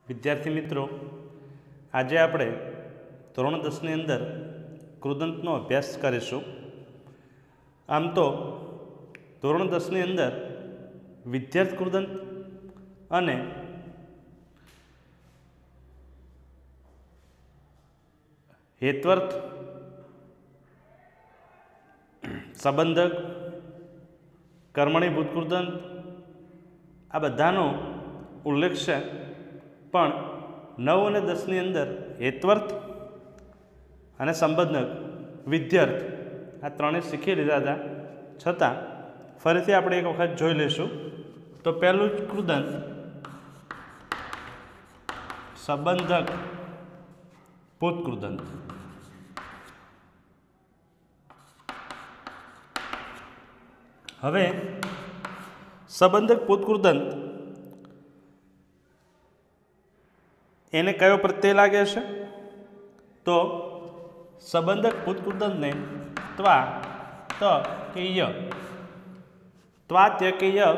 विद्यार्थी मित्रों, आज આપણે ધોરણ 10 ની અંદર કૃદંતનો અભ્યાસ કરીશું। આમ તો ધોરણ 10 ની અંદર વિદ્યાર્થ કૃદંત અને હેત્વર્થ, સંબંધક, કર્મણી ભૂતકૃદંત આ બધાનો ઉલ્લેખ છે, પણ 9 અને 10 ની અંદર હેત્વર્થ અને સંબંધક, વિદ્યાર્થ આ ત્રણે શીખી લીધા હતા, છતાં ફરીથી આપણે એક વખત જોઈ લઈશું। તો પહેલું જ કૃદંત સંબંધક ભૂતકૃદંત। હવે સંબંધક ભૂતકૃદંત એને કયો પ્રત્યય લાગે છે? તો સંબંધક ભૂતકૃદંતને ત્વા, ત કે ય, ત્વા, ત્ય કે ય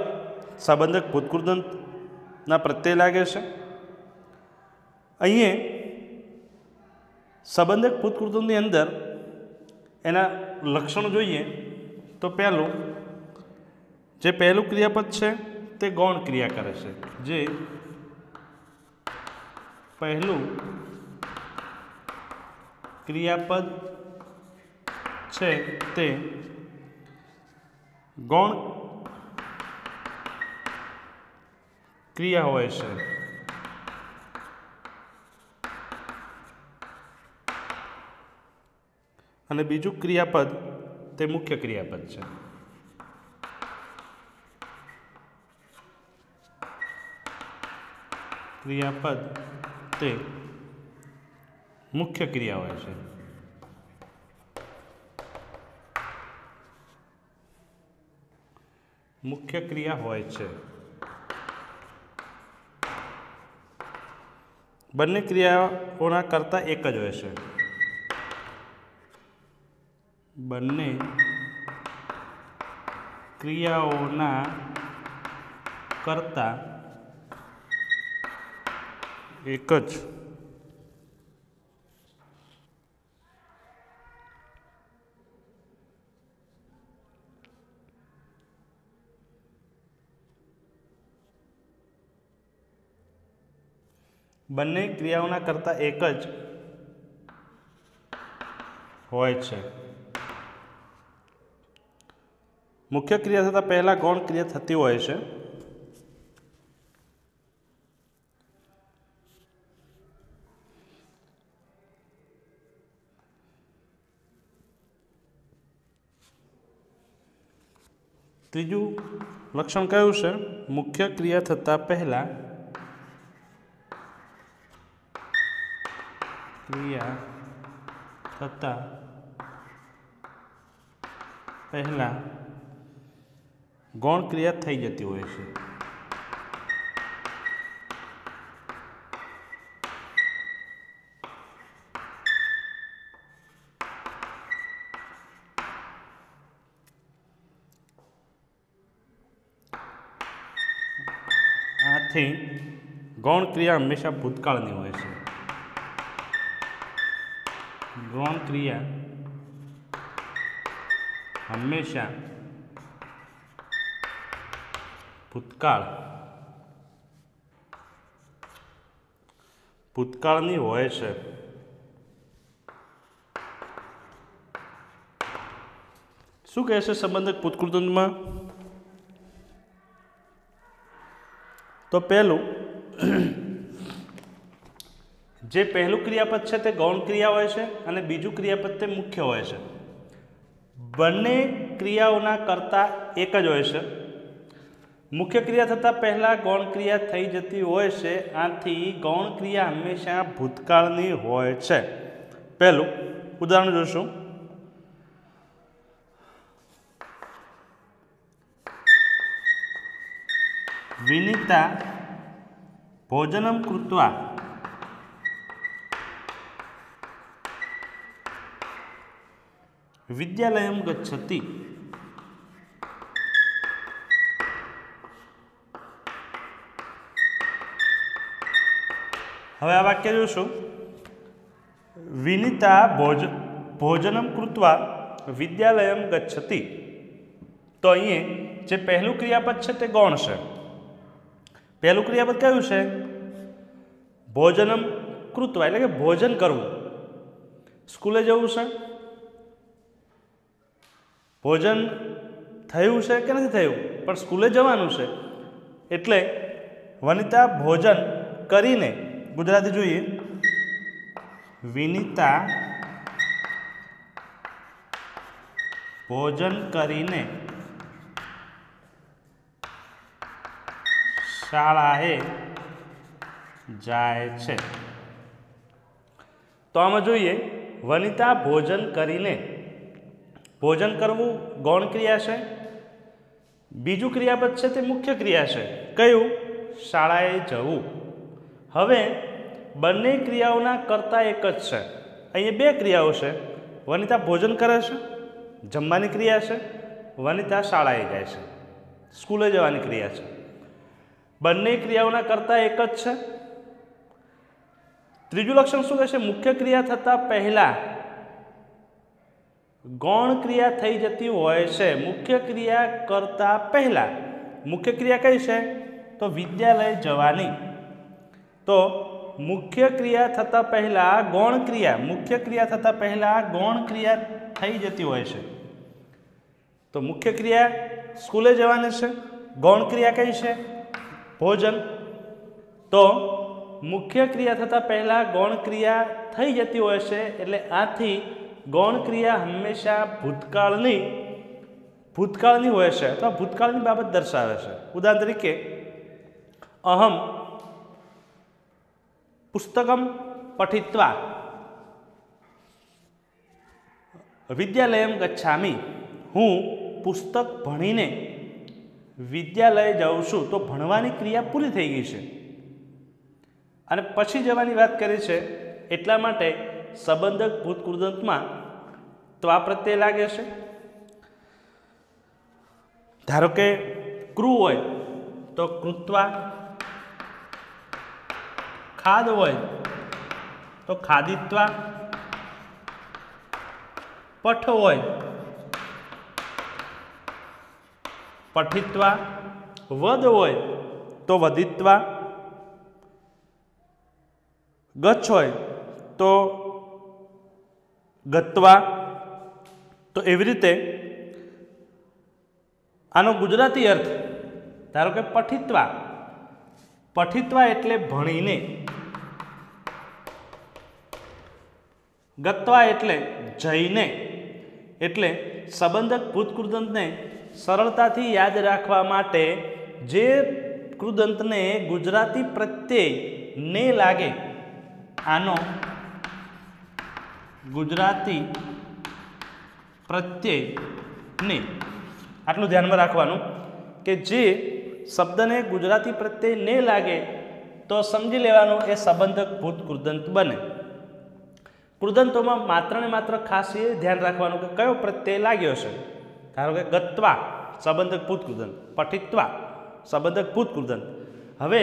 સંબંધક ભૂતકૃદંતના પ્રત્યય લાગે છે। અહીં સંબંધક ભૂતકૃદંતની અંદર એના લક્ષણો જોઈએ તો પહેલું જે પહેલું ક્રિયાપદ છે તે ગૌણ ક્રિયા કરે છે। જે પહેલું ક્રિયાપદ છે તે ગૌણ ક્રિયા હોય છે। અને બીજું ક્રિયાપદ તે મુખ્ય ક્રિયાપદ છે। ક્રિયાપદ તે મુખ્ય ક્રિયા હોય છે। મુખ્ય ક્રિયા હોય છે। બંને ક્રિયાઓના કરતા એક જ હોય છે। બંને ક્રિયાઓના કરતા એક જ બંને ક્રિયાઓના કરતા એક જ હોય છે। મુખ્ય ક્રિયા થતાં પહેલાં ગૌણ ક્રિયા થતી હોય છે। ત્રીજું લક્ષણ કયું છે? મુખ્ય ક્રિયા થતાં પહેલાં ગૌણ ક્રિયા થઈ જતી હોય છે। આથી ગૌણ ક્રિયા હંમેશા ભૂતકાળની હોય છે। ગૌણ ક્રિયા હંમેશા ભૂતકાળની હોય છે। શું કહે છે સંબંધક ભૂતકૃદંતમાં? તો પહેલું જે પહેલું ક્રિયાપદ છે તે ગૌણ ક્રિયા હોય છે અને બીજું ક્રિયાપદ તે મુખ્ય હોય છે। બંને ક્રિયાઓના કરતા એક જ હોય છે। મુખ્ય ક્રિયા થતાં પહેલાં ગૌણ ક્રિયા થઈ જતી હોય છે। આથી ગૌણ ક્રિયા હંમેશા ભૂતકાળની હોય છે। પહેલું ઉદાહરણ જોશું। વિનિતા ભોજનમ કૃત્વા વિદ્યાલયમ ગચ્છતિ। હવે આ વાક્ય જોશું, વિનિતા ભોજનમ કૃત્વા વિદ્યાલયમ ગચ્છતિ. તો અહીંયા જે પહેલું ક્રિયાપદ છે તે ગૌણ છે. પહેલું ક્રિયાપદ કયું છે? ભોજનમ કૃત્વા, એટલે કે ભોજન કરવું. સ્કૂલે જવું છે, ભોજન થયું છે કે નથી થયું, પણ સ્કૂલે જવાનું છે. એટલે વનિતા ભોજન કરીને, ગુજરાતી જોઈએ, વિનિતા ભોજન કરીને શાળાએ જાય છે. તો આમાં જોઈએ, વનિતા ભોજન કરીને, ભોજન કરવું ગૌણ ક્રિયા છે. બીજું ક્રિયાપદ છે તે મુખ્ય ક્રિયા છે. કયું? શાળાએ જવું. હવે બંને ક્રિયાઓના કર્તા એક જ છે. અહીંયા બે ક્રિયાઓ છે. વનિતા ભોજન કરે છે, જમવાની ક્રિયા છે. વનિતા શાળાએ જાય છે, સ્કૂલે જવાની ક્રિયા છે. બંને ક્રિયાઓના કર્તા એક જ છે. ત્રીજું લક્ષણ શું કહે છે? મુખ્ય ક્રિયા થતાં પહેલાં ગૌણ ક્રિયા થઈ જતી હોય છે. મુખ્ય ક્રિયા કરતા પહેલાં, મુખ્ય ક્રિયા કઈ છે? તો વિદ્યાલય જવાની. તો મુખ્ય ક્રિયા થતાં પહેલાં ગૌણ ક્રિયા, મુખ્ય ક્રિયા થતાં પહેલાં ગૌણ ક્રિયા થઈ જતી હોય છે. તો મુખ્ય ક્રિયા સ્કૂલે જવાની છે, ગૌણ ક્રિયા કઈ છે? ભોજન. તો મુખ્ય ક્રિયા થતાં પહેલાં ગૌણ ક્રિયા થઈ જતી હોય છે. એટલે આથી ગૌણ ક્રિયા હંમેશા ભૂતકાળની હોય છે, અથવા ભૂતકાળની બાબત દર્શાવે છે. ઉદાહરણ તરીકે, અહમ પુસ્તકમ પઠિત્વા વિદ્યાલયમ ગચ્છામિ. હું પુસ્તક ભણીને વિદ્યાલય જાઉં છું. તો ભણવાની ક્રિયા પૂરી થઈ ગઈ છે અને પછી જવાની વાત કરી છે. એટલા માટે સંબંધક ભૂતકૃદંતમાં ત્વા પ્રત્યય લાગે છે. ધારો કે ક્રુ હોય તો કૃત્વા, ખાદ હોય તો ખાદિત્વા, પઠ હોય પઠિત્વા, વદ હોય તો વદિત્વા, ગચ્છ હોય તો ગત્વા. તો એવી રીતે આનો ગુજરાતી અર્થ, ધારો કે પઠિત્વા, પઠિત્વા એટલે ભણીને, ગત્વા એટલે જઈને. એટલે સંબંધક ભૂતકૃદંતને સરળતાથી યાદ રાખવા માટે જે કૃદંતને ગુજરાતી પ્રત્યય ને લાગે, આનો ગુજરાતી પ્રત્યય ને, આટલું ધ્યાનમાં રાખવાનું કે જે શબ્દને ગુજરાતી પ્રત્યય ને લાગે તો સમજી લેવાનું એ સંબંધક ભૂતકૃદંત બને. કૃદંતોમાં માત્ર ને માત્ર ખાસ એ ધ્યાન રાખવાનું કે કયો પ્રત્યય લાગ્યો છે. ધારો કે ગત્વા સંબંધક ભૂતકૃદંત, પઠિત્વા સંબંધક ભૂતકૃદંત. હવે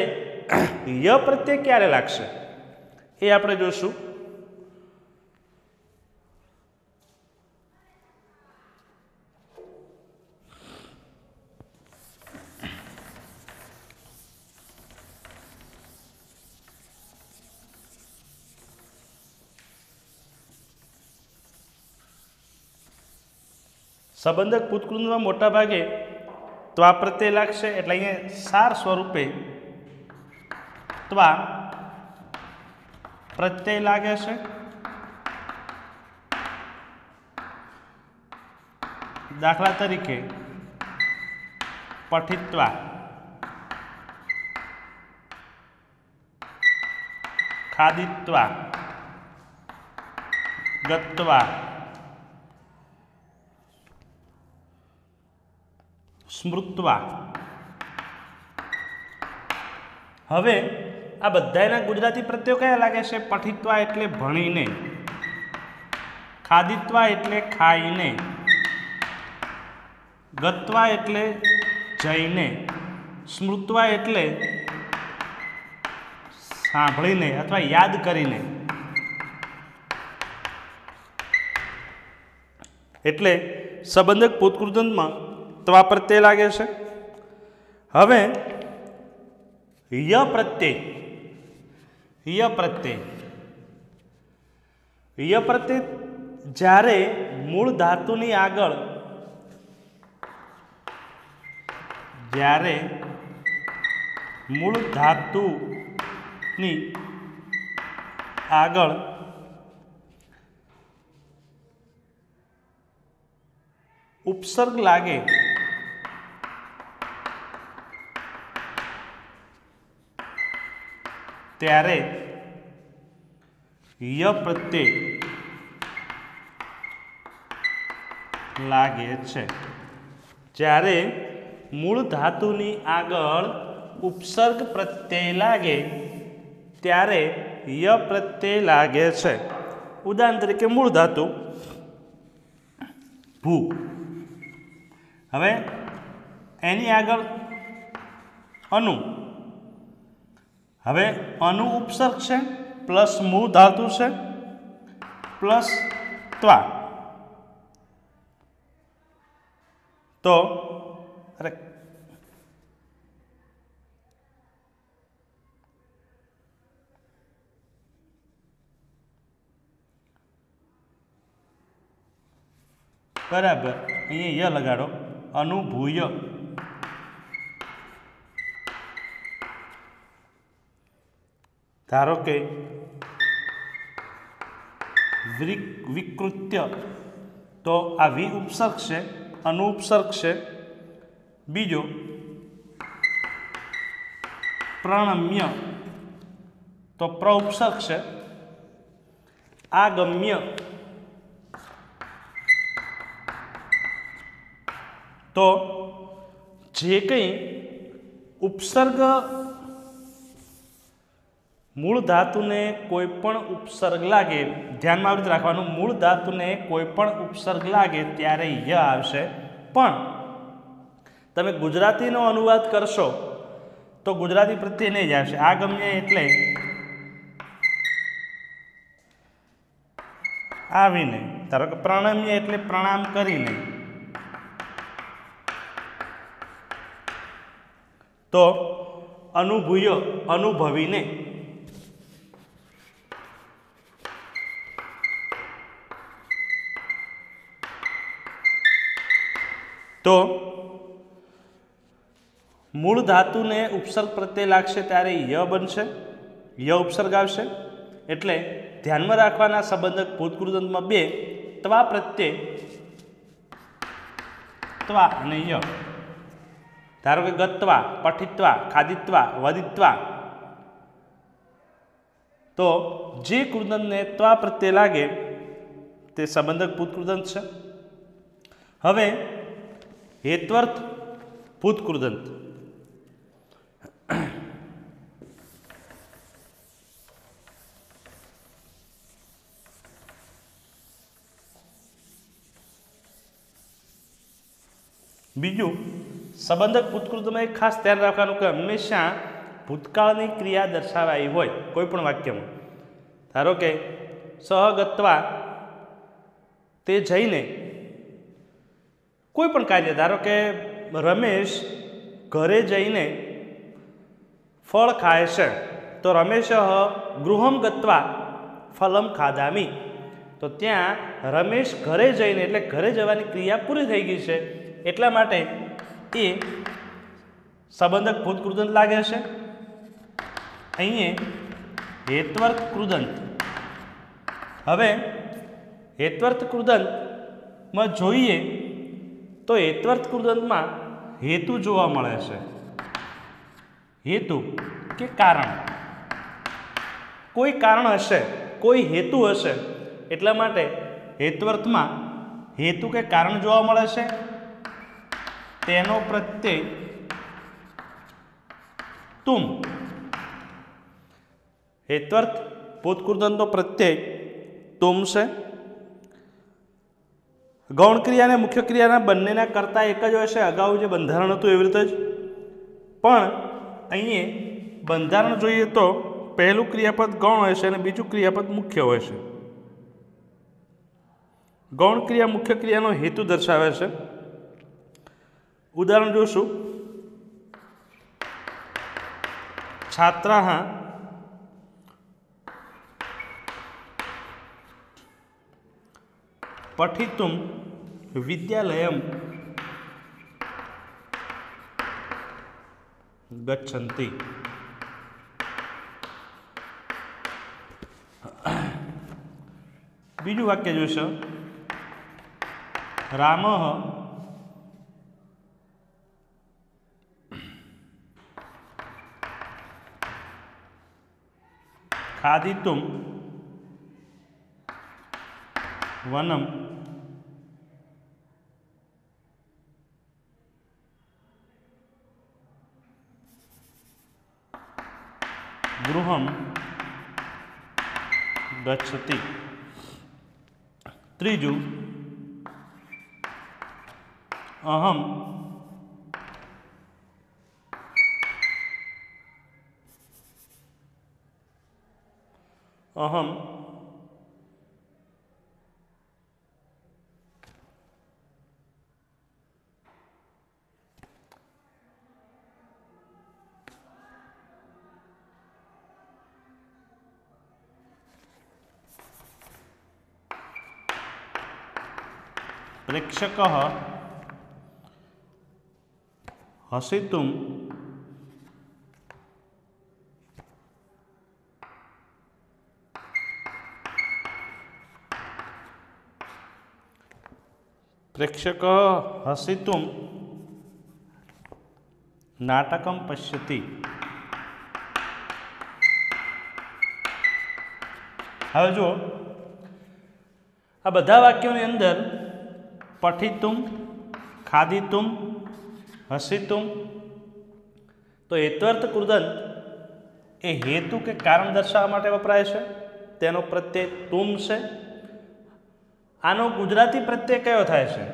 ય પ્રત્યય ક્યારે લાગશે એ આપણે જોશું. સંબંધક ભૂતકૃદંતમાં મોટા ભાગે ત્વા પ્રત્યય લાગશે. એટલે અહીંયા સાર સ્વરૂપે ત્વા પ્રત્યય લાગે છે. દાખલા તરીકે પઠિત્વા, ખાદિત્વા, ગત્વા, સ્મૃત્વા. હવે આ બધાના ગુજરાતી પ્રત્યયો કયા લાગે છે? પઠિત્વા એટલે ભણીને, ખાદિત્વા એટલે ખાઈને, ગત્વા એટલે જઈને, સ્મૃત્વા એટલે સાંભળીને અથવા યાદ કરીને, એટલે સંબંધક ભૂતકૃદંતમાં ત્વા પ્રત્યય લાગે છે. હવે ય પ્રત્યય જ્યારે મૂળ ધાતુની આગળ ઉપસર્ગ લાગે ત્યારે ય પ્રત્યય લાગે છે. જ્યારે મૂળ ધાતુની આગળ ઉપસર્ગ પ્રત્યય લાગે ત્યારે ય પ્રત્યય લાગે છે. ઉદાહરણ તરીકે મૂળ ધાતુ ભૂ, હવે એની આગળ અનુ, હવે અનુ ઉપસર્ગ છે પ્લસ મૂળ ધાતુ છે પ્લસ ત્વા, તો અરે બરાબર, અહીંયા ય લગાડો, અનુભૂય. ધારો કે વિકૃત્ય, તો આ વિ ઉપસર્ગ છે, અનુ ઉપસર્ગ છે. બીજો પ્રણમ્ય, તો પ્ર ઉપસર્ગ છે. આગમ્ય, તો જે કંઈ ઉપસર્ગ મૂળ ધાતુને કોઈ પણ ઉપસર્ગ લાગે, ધ્યાનમાં આવી રીતે રાખવાનું, મૂળ ધાતુને કોઈ પણ ઉપસર્ગ લાગે ત્યારે ય આવશે. પણ તમે ગુજરાતીનો અનુવાદ કરશો તો ગુજરાતી પ્રત્યય નહીં જ આવશે. આગમ્ય એટલે આવીને, ધારો કે પ્રણમ્ય એટલે પ્રણામ કરીને, તો અનુભૂય અનુભવીને, તો મૂળ ધાતુને ઉપસર્ગ પ્રત્યય લાગશે ત્યારે ય બનશે, ય ઉપસર્ગ આવશે. એટલે ધ્યાનમાં રાખવાના સંબંધક ભૂતકૃદંતમાં બે ત્વા પ્રત્યય, ત્વા અને ય. ધારો કે ગત્વા, પઠિત્વા, ખાદિત્વા, વદિત્વા, તો જે કૃદંતને ત્વા પ્રત્યય લાગે તે સંબંધક ભૂતકૃદંત છે. હવે હેત્વર્થ ભૂતકૃદંત, બીજું સંબંધક ભૂતકૃદંતમાં એક ખાસ ધ્યાન રાખવાનું કે હંમેશા ભૂતકાળની ક્રિયા દર્શાવાઈ હોય કોઈ પણ વાક્યમાં. ધારો કે સહગત્વા, તે જઈને કોઈ પણ કાર્ય, ધારો કે રમેશ ઘરે જઈને ફળ ખાય છે, તો રમેશ ગૃહમ ગત્વા ફલમ ખાદામી, તો ત્યાં રમેશ ઘરે જઈને એટલે ઘરે જવાની ક્રિયા પૂરી થઈ ગઈ છે, એટલા માટે એ સંબંધક ભૂતકૃદંત લાગે છે. અહીંયા હેત્વર્થ કૃદંત. હવે હેત્વર્થ કૃદંતમાં જોઈએ તો હેત્વર્થ કૃદંતમાં હેતુ જોવા મળે છે. હેતુ કે કારણ, કોઈ કારણ હશે, કોઈ હેતુ હશે, એટલા માટે હેત્વર્થમાં હેતુ કે કારણ જોવા મળે છે. તેનો પ્રત્યય તુમ. હેત્વર્થ ભૂતકૃદંતનો પ્રત્યય તુમ છે. ગૌણ ક્રિયા અને મુખ્ય ક્રિયાના બંનેના કરતા એક જ હોય છે. અગાઉ જે બંધારણ હતું એવી રીતે જ, પણ અહીંયા બંધારણ જોઈએ તો પહેલું ક્રિયાપદ ગૌણ હોય છે અને બીજું ક્રિયાપદ મુખ્ય હોય છે. ગૌણ ક્રિયા મુખ્ય ક્રિયાનો હેતુ દર્શાવે છે. ઉદાહરણ જોશું. છાત્રાः પઠિતુं વિદ્યાલયं ગચ્છन्ति. બીજું વાક્ય જોઈશું. રામઃ ખાદિતું વનમ ગૃહમ ગચ્છતિ. ત્રીજું અહમ અહમ પ્રેક્ષકः હસિતું નાટકં પશ્યતિ. હવે જુઓ, આ બધા વાક્યોની અંદર પઠિતું, ખાદિતું, હસિતું, તો હેત્વર્થ કૃદંત એ હેતુ કે કારણ દર્શાવવા માટે વપરાય છે. તેનો પ્રત્યય તુમ છે. આનો ગુજરાતી પ્રત્યય કયો થાય છે?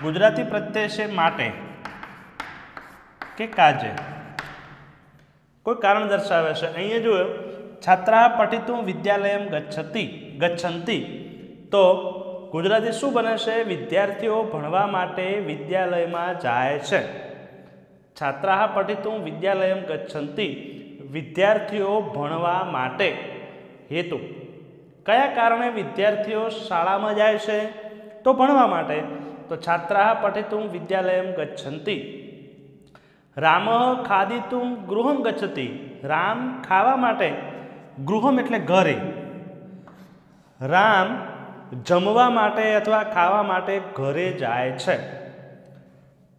ગુજરાતી પ્રત્યય છે માટે કે કાજે. કોઈ કારણ દર્શાવે છે. અહીંયા જો છાત્રાः પઠિતું વિદ્યાલયં ગચ્છन्ति, તો ગુજરાતી શું બને છે? વિદ્યાર્થીઓ ભણવા માટે વિદ્યાલયમાં જાય છે. છાત્રાः પઠિતું વિદ્યાલયં ગચ્છन्ति, વિદ્યાર્થીઓ ભણવા માટે. હેતુ કયા કારણે વિદ્યાર્થીઓ શાળામાં જાય છે? તો ભણવા માટે. તો છાત્રાः પઠિતું વિદ્યાલયં ગચ્છन्ति. રામઃ ખાદિતું ગૃહં ગચ્છति, રામ ખાવા માટે, ગૃહમ એટલે ઘરે, રામ જમવા માટે અથવા ખાવા માટે ઘરે જાય છે.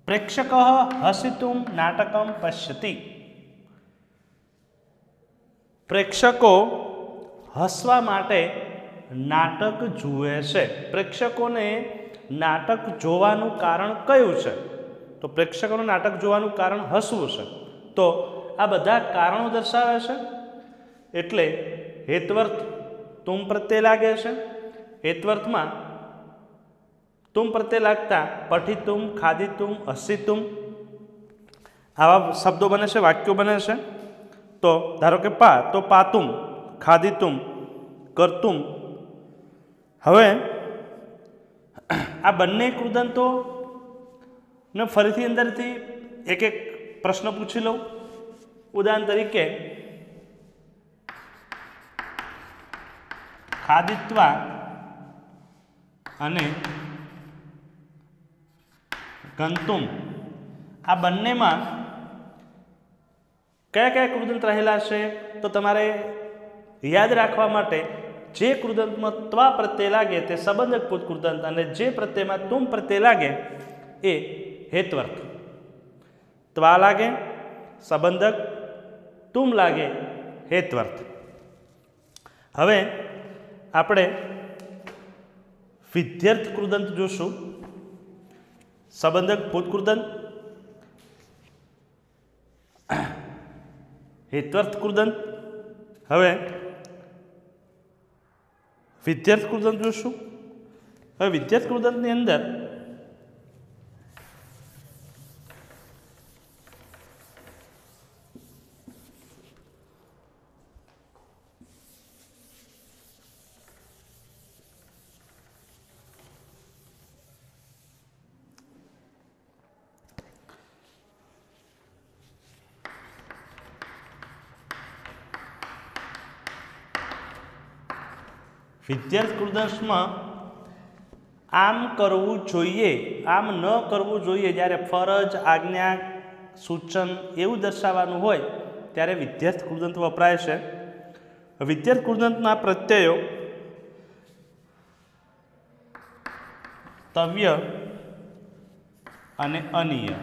પ્રેક્ષકઃ હસિતું નાટકં પશ્યતિ, પ્રેક્ષકો હસવા માટે નાટક જુએ છે. પ્રેક્ષકોને નાટક જોવાનું કારણ કયું છે? તો પ્રેક્ષકોનું નાટક જોવાનું કારણ હસવું છે. તો આ બધા કારણો દર્શાવે છે. એટલે હેત્વર્થ તુમ પ્રત્યય લાગે છે. હેત્વર્થમાં તુમ પ્રત્યય લાગતા પઠિતું, ખાદિતું, હસિતું આવા શબ્દો બને છે, વાક્યો બને છે. તો ધારો કે પા, તો પાતુમ, ખાદિતુમ, કરતુમ. હવે આ બંને કૃદંતો ને ફરીથી અંદરથી એક એક પ્રશ્ન પૂછી લઉં. ઉદાહરણ તરીકે ખાદિત્વા અને ગંતુમ, આ બંનેમાં કયા કયા કૃદંત રહેલા છે? તો તમારે યાદ રાખવા માટે જે કૃદંતમાં ત્વા પ્રત્યય લાગે તે સંબંધક પૂત કૃદંત, અને જે પ્રત્યયમાં તુમ પ્રત્યય લાગે એ હેત્વર્થ. ત્વા લાગે સંબંધક, તુમ લાગે હેત્વર્થ. હવે આપણે વિધ્યર્થ કૃદંત જોશું. સંબંધક પૂત કૃદંત, હેત્વર્થ કૃદંત. હવે વિધ્યર્થ કૃદંત જોશું. હવે વિધ્યર્થ કૃદંતની અંદર વિધ્યર્થ કૃદંશમાં આમ કરવું જોઈએ, આમ ન કરવું જોઈએ, જ્યારે ફરજ, આજ્ઞા, સૂચન એવું દર્શાવવાનું હોય ત્યારે વિધ્યર્થ કૃદંત વપરાય છે. વિધ્યર્થ કૃદંતના પ્રત્યયો તવ્ય અને અનીય,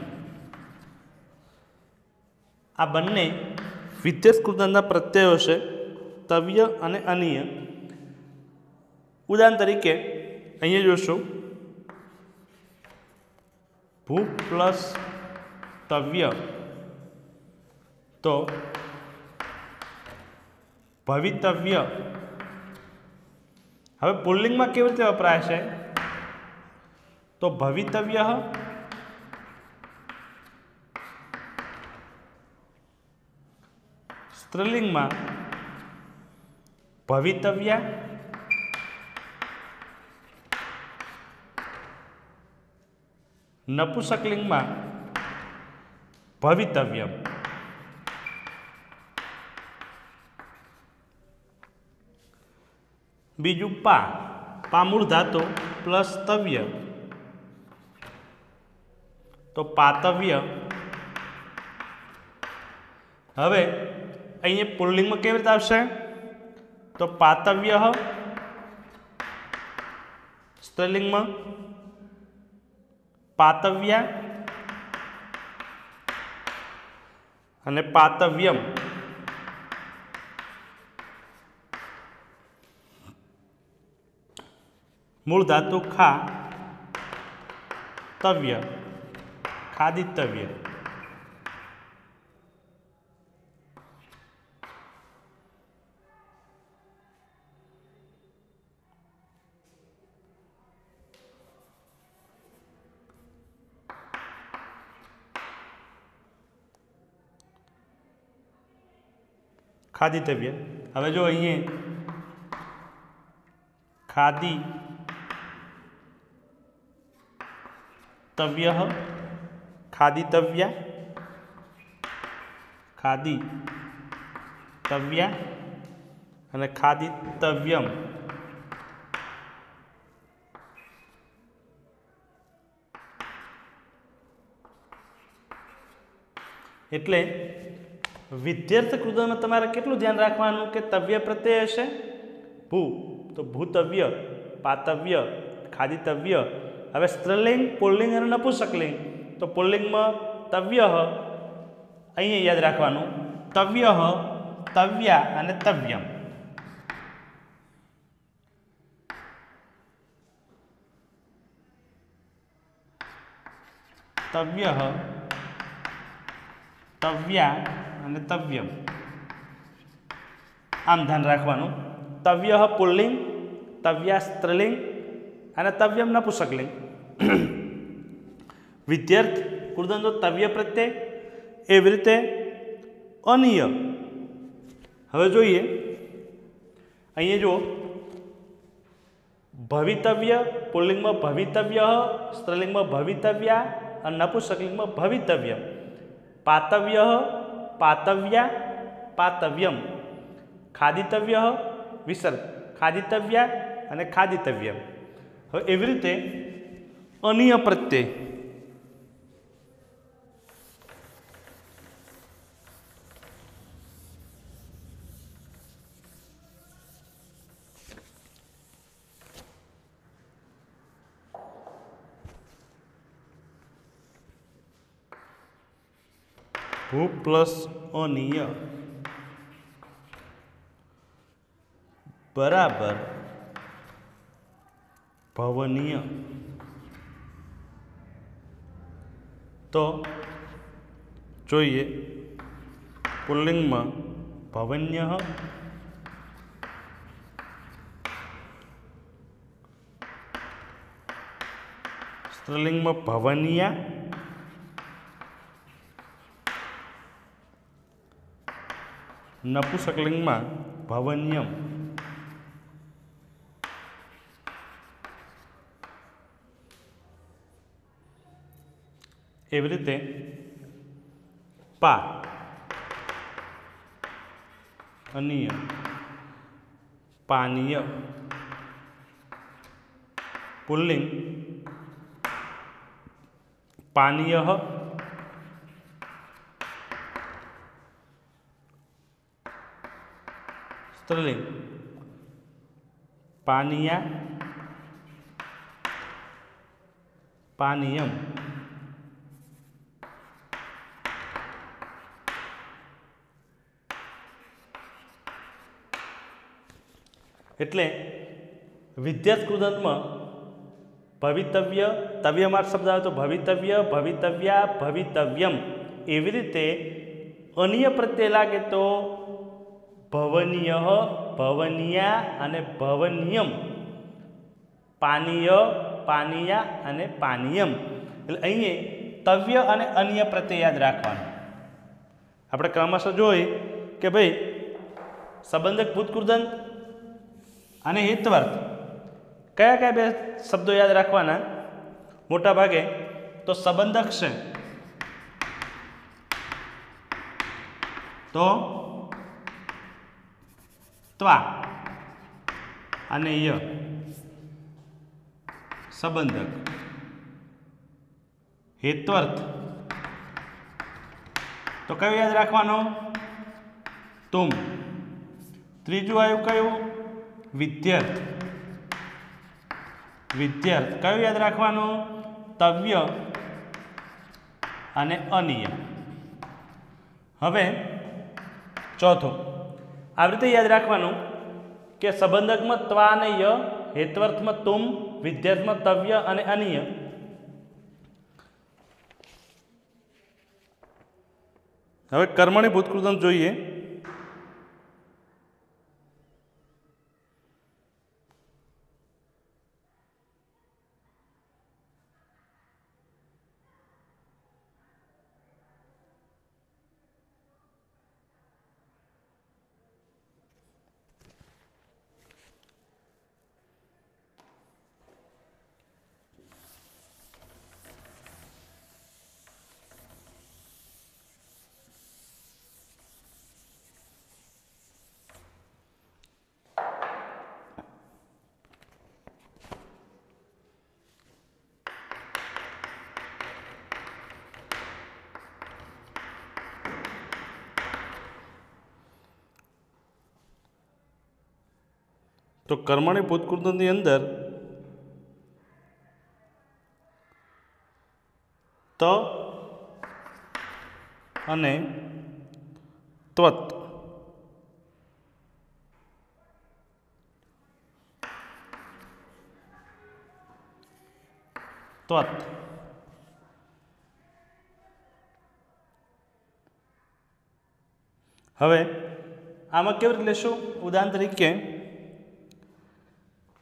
આ બંને વિધ્યર્થ કૃદંતના પ્રત્યયો છે, તવ્ય અને અનીય. ઉદાહરણ તરીકે અહીંયા જોશો, ભૂ પ્લસ તવ્ય તો ભવિતવ્ય. હવે પુલ્લિંગમાં કેવી રીતે વપરાય છે? તો ભવિતવ્ય, સ્ત્રીલિંગમાં ભવિતવ્યા, નપુંસકલિંગમાં ભવિતવ્યમ. બીજું પા મૂળ ધાતુ પ્લસ તવ્ય તો પાતવ્ય. હવે અહીંયા પુલ્લિંગમાં કેવી રીતે આવશે? તો પાતવ્ય, સ્ત્રીલિંગમાં પાતવ્યા અને પાતવ્યમ. મૂળ ધાતુ ખા, તવ્ય, ખાદિતવ્ય. ખાદિતવ્ય. હવે જો અહીંયા ખાદી તવ્ય, ખાદિતવ્યા, ખાદિતવ્યા અને ખાદિતવ્યમ. એટલે વિધ્યર્થ કૃદંતમાં તમારે કેટલું ધ્યાન રાખવાનું કે તવ્ય પ્રત્યય હશે ભૂ તો ભૂતવ્ય, પાતવ્ય, ખાદિતવ્ય. હવે સ્ત્રીલિંગ, પુલ્લિંગ અને નપુંસકલિંગ તો પુલ્લિંગમાં તવ્ય, અહીંયા યાદ રાખવાનું તવ્ય, તવ્યા અને તવ્યમ. તવ્ય, તવ્યા અને તવ્યમ. આમ ધ્યાન રાખવાનું. તવ્ય પુલ્લિંગ, તવ્યા સ્ત્રીલિંગ અને તવ્યમ નપુંસકલિંગ. વિધ્યર્થ કૃદંતો તવ્ય પ્રત્યય, એવી રીતે અનીય. હવે જોઈએ અહીંયા જો ભવિતવ્ય, પુલ્લિંગમાં ભવિતવ્ય, સ્ત્રીલિંગમાં ભવિતવ્યા અને નપુંસકલિંગમાં ભવિતવ્ય. પાતવ્ય, પાતવ્યા, પાતવ્યમ. ખાદિતવ્ય, વિસર્ગ, ખાદિતવ્યા અને ખાદિતવ્યમ. હવે એવી રીતે અનીય પ્રત્યય ભૂ પ્લસ અનીય બરાબર ભવનીય. તો જોઈએ પુલ્લિંગમાં ભવન્ય, સ્ત્રીલિંગમાં ભવનિયા, નપુંસકલિંગમાં ભવન્યમ. એવી રીતે પા અનીય, પાનીય, पुल्लिंग पानीयः स्त्रीलिंग पानीया पानीयम। એટલે વિદ્યાર્થ કૃદંતમાં ભવિતવ્ય તવ્યમાર્થ શબ્દ આવે તો ભવિતવ્ય ભવિતવ્યા ભવિતવ્યમ એવી રીતે અન્ય પ્રત્યય લાગે તો ભવનીય ભવનિયા અને ભવનિયમ પાનીય પાનીયા અને પાનીયમ એટલે અહીં તવ્ય અને અન્ય પ્રત્યય યાદ રાખવાનું આપણે ક્રમશઃ જોઈએ કે ભાઈ સંબંધક ભૂતકૃદંત અને હિતવર્ત કયા કયા બે શબ્દો યાદ રાખવાના મોટા ભાગે તો સંબંધક છે તો ત્વા અને ય સંબંધક હેત્વર્થ તો કયું યાદ રાખવાનું તુમ ત્રીજું આવ્યું કયું વિદ્યાર્થ વિદ્યાર્થ કયું યાદ રાખવાનું તવ્ય અને અનિય હવે ચોથું આવી રીતે યાદ રાખવાનું કે સંબંધકમાં ત્વા અને ય હેત્વર્થમાં તુમ વિદ્યાર્થમાં તવ્ય અને અનિય હવે કર્મણી ભૂતકૃદંત જોઈએ તો કર્મણી ભૂતકૃદંતની અંદર ત અને ત્વત ત્વત હવે આમાં કેવી રીતે લેશું ઉદાહરણ તરીકે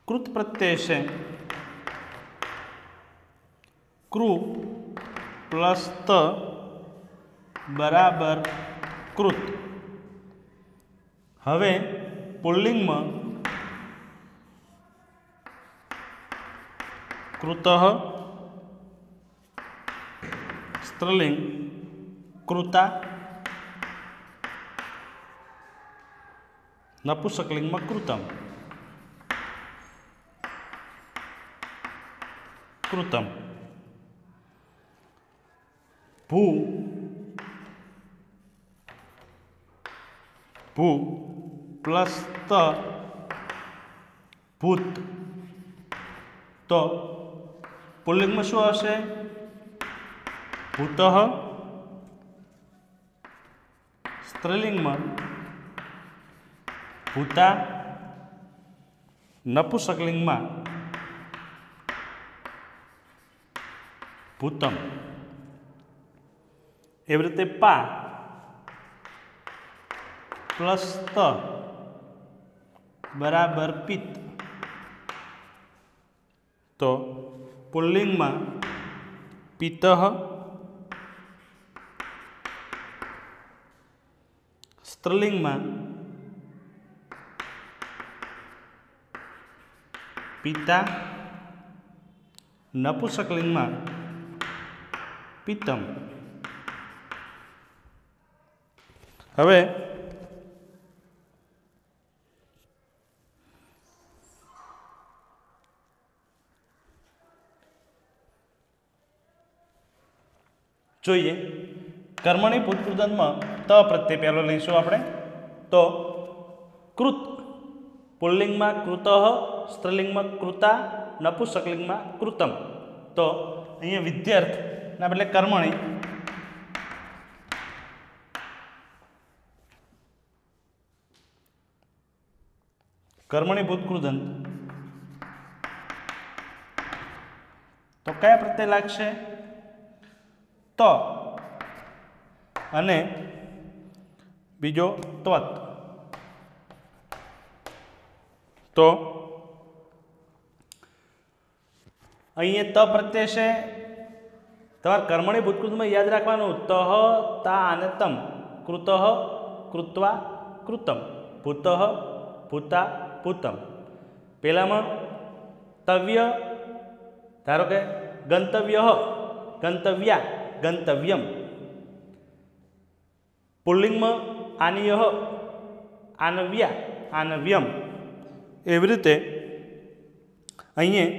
કૃત પ્રત્યય છે કૃ પ્લસ ત બરાબર કૃત હવે પુલ્લિંગમાં કૃત સ્ત્રીલિંગ કૃતા નપુંસકલિંગમાં કૃતમ કૃતમ ભૂ ભૂ પ્લસ ત ભૂત તો પુલ્લિંગમાં શું આવશે ભૂત સ્ત્રીલિંગમાં ભૂતા નપુંસકલિંગમાં ભૂતમ એવી રીતે પા પ્લસ ત બરાબર પિત્ત તો પુલ્લિંગમાં પિત્ત સ્ત્રીલિંગમાં પિતા નપુંસકલિંગમાં પિત્તમ હવે જોઈએ કર્મણી ભૂતકૃદંતમાં ત પ્રત્યય પહેલો લઈશું આપણે તો કૃત પુલ્લિંગમાં કૃતઃ, સ્ત્રીલિંગમાં કૃતા, નપુંસકલિંગમાં કૃતમ. તો અહીંયા વિદ્યાર્થના બદલે કર્મણી કર્મણી ભૂતકૃદંત તો કયા પ્રત્યય લાગશે? તો અને બીજો ત્વત. તો અહીંયા ત પ્રત્યય છે. તમારે કર્મણી ભૂતકૃતમાં યાદ રાખવાનું તહ, તા અને તમ. કૃતઃ, કૃત્વા, કૃતમ. ભૂતઃ, ભૂતા, ભૂતમ. પહેલામાં તવ્ય, ધારો કે ગંતવ્ય, ગંતવ્યા, ગંતવ્યમ. પુલ્લિંગમાં આનીય, આનવ્યા, આનવ્યમ. એવી રીતે અહીંયા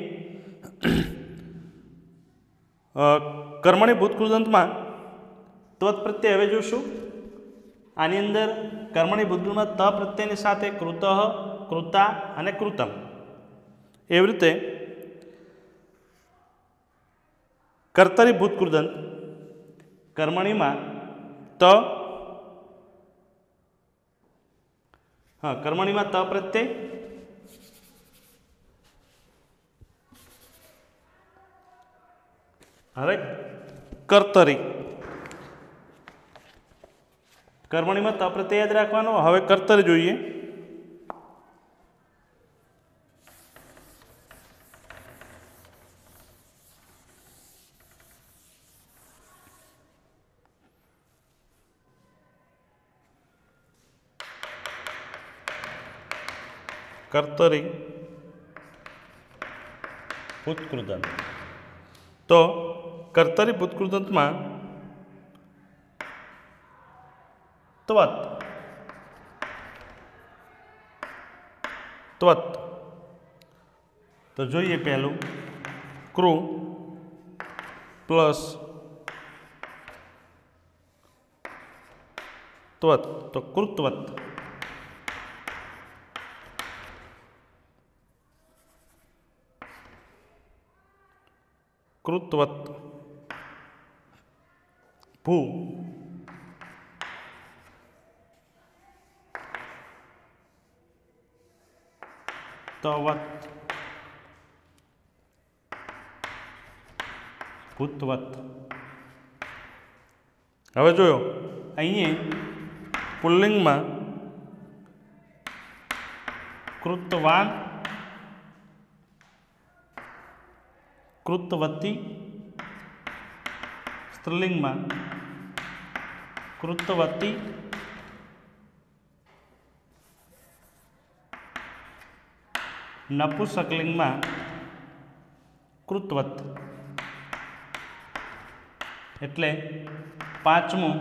કર્મણી ભૂતકૃદંતમાં ત્વત પ્રત્યય હવે જોશું. આની અંદર કર્મણી ભૂતકૃદંતમાં ત પ્રત્યયની સાથે કૃતઃ, કૃતા અને કૃતમ. એવી રીતે કર્તરી ભૂતકૃદંત કર્મણીમાં કર્મણીમાં ત પ્રત્યય, હવે કર્તરી કર્મણીમાં ત પ્રત્યય યાદ રાખવાનો. હવે કર્તરી જોઈએ. કર્તરી ભૂતકૃદંત. તો કર્તરી ભૂતકૃદંતમાં ત્વત તો જોઈએ પહેલું કૃ પ્લસ ત્વત તો કૃત્વત. કૃત્વત ભૂ તવત ભૂતવત. હવે જોયો અહીંયા પુલ્લિંગમાં કૃતવાન, કૃતવતી, સ્ત્રીલિંગમાં કૃતવતી, નપુંસકલિંગમાં કૃતવત. એટલે પાંચમું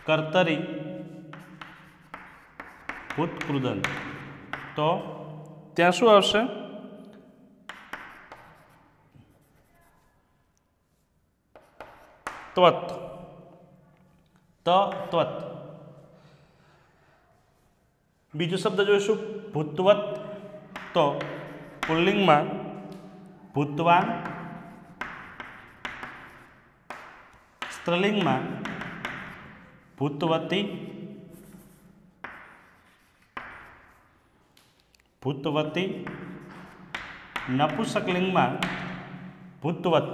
કર્તરી ભૂતકૃદંત. તો ત્યાં શું આવશે? ત્વત. ત્વત. બીજો શબ્દ જોઈશું ભૂતવત. તો પુલ્લિંગમાં ભૂતવાન, સ્ત્રીલિંગમાં ભૂતવતી, ભૂતવતી, નપુંસકલિંગમાં ભૂતવત.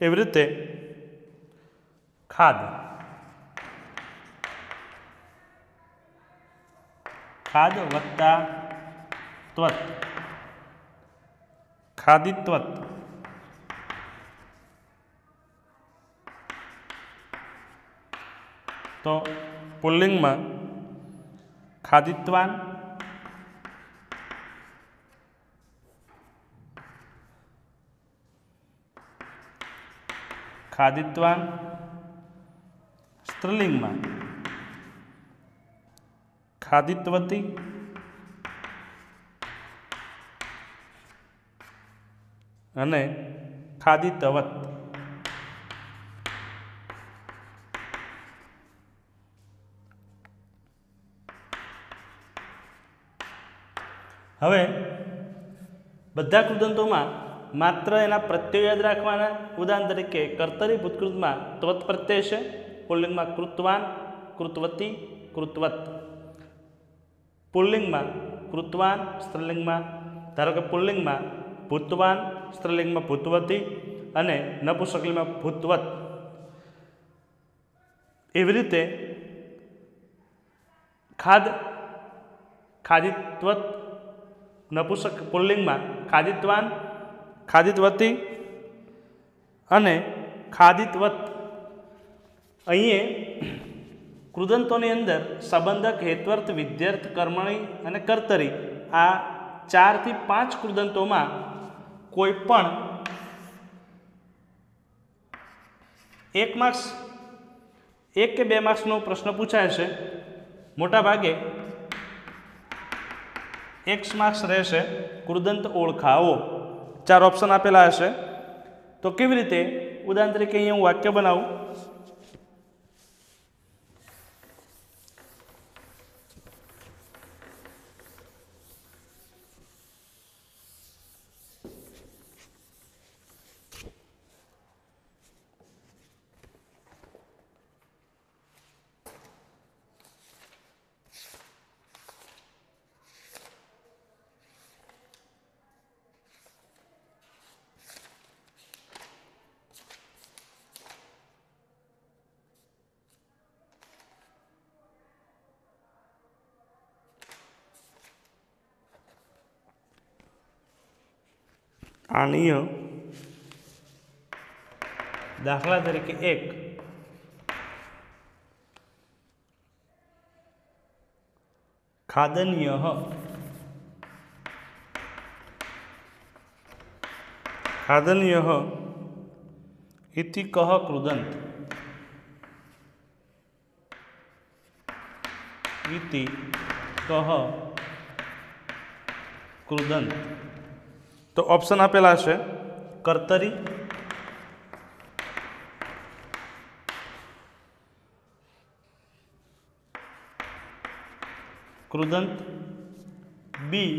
એવી રીતે ખાદ, ખાદ વત્તા ત્વત, ખાદિત્વત. તો પુલ્લિંગમાં ખાદિત્વાન, ખાદિત્વાન, સ્ત્રીલિંગમાં ખાદિત્વતી, અને ખાદિતવત. હવે બધા કૃદંતોમાં માત્ર એના પ્રત્યય યાદ રાખવાના. ઉદાહરણ તરીકે કર્તરી ભૂતકૃતમાં ત્વત પ્રત્યય છે, પુલ્લિંગમાં કૃતવાન, કૃતવતી, કૃતવત. પુલ્લિંગમાં કૃતવાન, સ્ત્રીલિંગમાં ધારો કે પુલ્લિંગમાં ભૂતવાન, સ્ત્રીલિંગમાં ભૂતવતી અને નપુંસકલિંગમાં ભૂતવત. એવી રીતે ખાદિત્વત નપુંસક પુલ્લિંગમાં ખાદિત્વાન, ખાદિત્વતી અને ખાદિત્વત. અહીં કૃદંતોની અંદર સંબંધક, હેત્વર્થ, વિધ્યર્થ, કર્મણી અને કર્તરી આ 4 થી 5 કૃદંતોમાં કોઈ પણ 1 માર્ક્સ 1 કે 2 માર્ક્સનો પ્રશ્ન પૂછાય છે. મોટા ભાગે X માર્ક્સ રહેશે. કૃદંત ઓળખાવો 4 ઓપ્શન આપેલા હશે. તો કેવી રીતે? ઉદાહરણ તરીકે અહીંયા હું વાક્ય બનાવું. આનીય દાખલા તરીકે 1 ખાદનીય, ખાદનીય ઇતિ કહ કૃદંત, ઇતિ કહ કૃદંત. તો ઓપ્શન આપેલા છે કર્તરી, કૃદંત, બી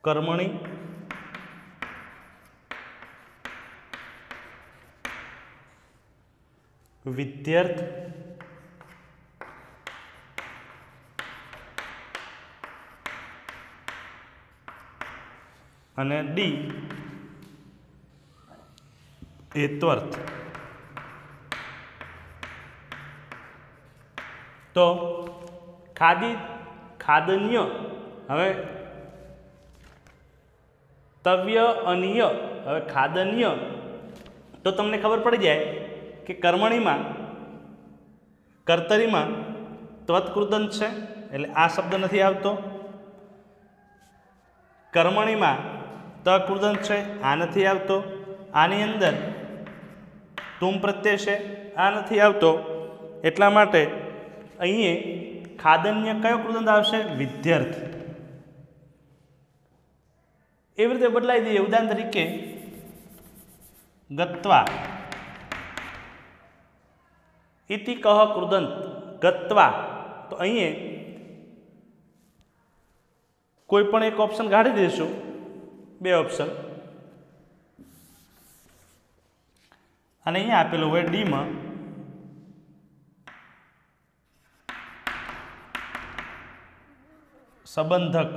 કર્મણી, વિધ્યર્થ અને ડી હેત્વર્થ. તો ખાદન્ય હવે તવ્ય અનિય. હવે ખાદન્ય તો તમને ખબર પડી જાય કે કર્મણીમાં કર્તરીમાં ત્વત્કૃદંત છે એટલે આ શબ્દ નથી આવતો. કર્મણીમાં તકૃદંત છે, આ નથી આવતો. આની અંદર તુમ પ્રત્યય છે, આ નથી આવતો. એટલા માટે અહીં ખાદન્ય કયો કૃદંત આવશે? વિધ્યર્થ. એવી રીતે બદલાઈ દઈએ. ઉદાહરણ તરીકે ગત્વા ઇતિ કહ કૃદંત, ગત્વા. તો અહીં કોઈ પણ એક ઓપ્શન કાઢી દઈશું, 2 ઓપ્શન, અને અહીંયા આપેલું હોય ડીમાં સંબંધક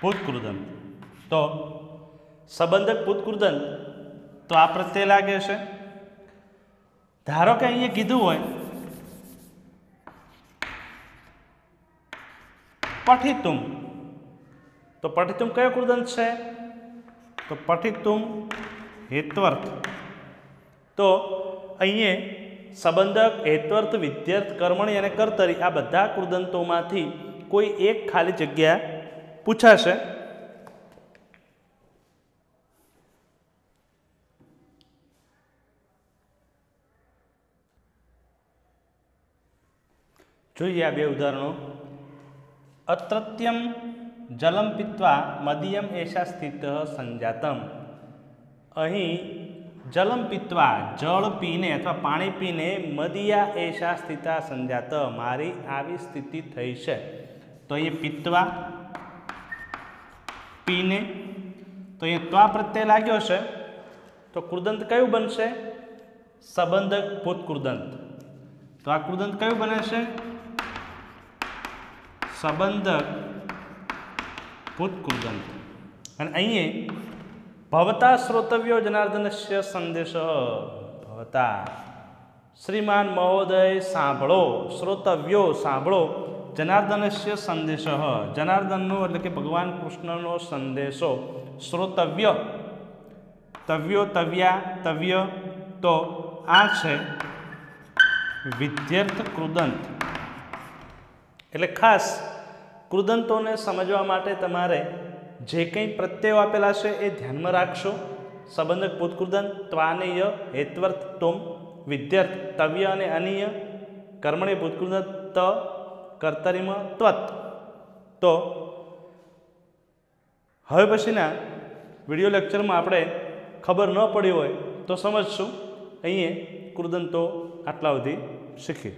ભૂતકૃદંત. તો સંબંધક ભૂતકૃદંત તો આ પ્રત્યય લાગે છે. ધારો કે અહીંયા કીધું હોય પઠિતુમ, તો પઠિતુમ કયો કૃદંત છે? તો પઠિતુમ હેત્વર્થ. તો અહીંયા સંબંધક, હેત્વર્થ, વિધ્યર્થ, કર્મણી અને કર્તરી આ બધા કૃદંતોમાંથી કોઈ એક ખાલી જગ્યા પૂછાશે. જોઈએ આ બે ઉદાહરણો. અત્રત્યમ જલમ પીત્વા મદીયમ એષા સ્થિત સંજાતમ. અહીં જલમ પીત્વા જળ પીને અથવા પાણી પીને મદિયા એષા સ્થિતા સંજાત મારી આવી સ્થિતિ થઈ છે. તો અહીંયા પીત્વા પીને, તો અહીંયા ત્વા પ્રત્યય લાગ્યો છે તો કૃદંત કયું બનશે? સંબંધક ભૂત કૃદંત. તો આ કૃદંત કયું બને છે? સંબંધક ભૂત કૃદંત. અને અહીંયા ભવતા શ્રોતવ્યો જનાર્દનસ્ય સંદેશ. ભવતા શ્રીમાન મહોદય સાંભળો, શ્રોતવ્યો સાંભળો, જનાર્દનસ્ય સંદેશ જનાર્દનનો એટલે કે ભગવાન કૃષ્ણનો સંદેશો. શ્રોતવ્ય તવ્યો તવ્યા તવ્ય, તો આ છે વિધ્યર્થ કૃદંત. એટલે ખાસ કૃદંતોને સમજવા માટે તમારે જે કંઈ પ્રત્યયો આપેલા છે એ ધ્યાનમાં રાખશો. સંબંધક ભૂતકૃદંત, ત્વાનેય, હેત્વર્થ, ટોમ, વિદ્યર્થ, તવ્ય અને અનિય, કર્મણી ભૂતકૃદંત, ત, કર્તરીમ, ત્વત. તો હવે પછીના વિડીયો લેક્ચરમાં આપણે ખબર ન પડી હોય તો સમજશું. અહીંયા કૃદંતો આટલા સુધી શીખી.